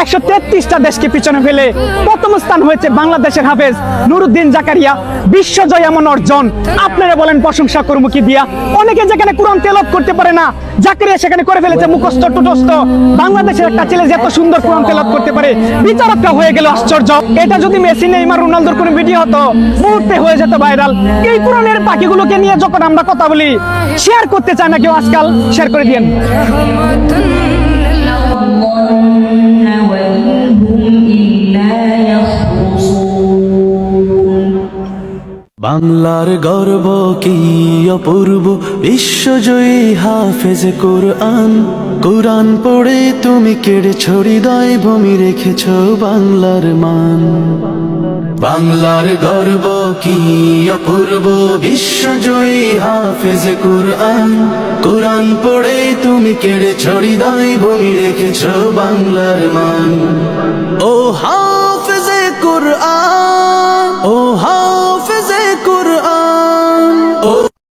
133টা দেশকে পিছনে ফেলে প্রথম স্থান হয়েছে বাংলাদেশের হাফেজ নুরুদ্দিন জাকারিয়া। বিশ্বজয় এমন অর্জন, আপনারা বলেন প্রশংসা করবো কি দিয়া? অনেকে যেখানে কোরআন তেলাওয়াত করতে পারে না, জাকারিয়া সেখানে করে ফেলেছে মুখস্থ টুটস্থ। বাংলাদেশের একটা ছেলে যে এত সুন্দর কোরআন তেলাওয়াত করতে পারে, বিচারকটা হয়ে গেল আশ্চর্য। এটা যদি মেসি নেইমার রোনালদোর কোনো ভিডিও হতো, মুহূর্তে হয়ে যেত ভাইরাল। এই কোরআনের পাখিগুলোকে নিয়ে যখন আমরা কথা বলি, শেয়ার করতে চায় না কেউ আজকাল, শেয়ার করে দিয়েন। বাংলার গর্ব কি অপূর্ব, বিশ্বজয়ী হাফেজ কোরআন। কোরআন পড়ে তুমি কেড়েছ হৃদয়, ভূমি রেখেছ বাংলার মান। বাংলার গর্ব কি অপূর্ব, বিশ্বজয়ী হাফেজ কোরআন। কোরআন পড়ে তুমি কেড়েছ হৃদয়, ভূমি রেখেছ বাংলার মান।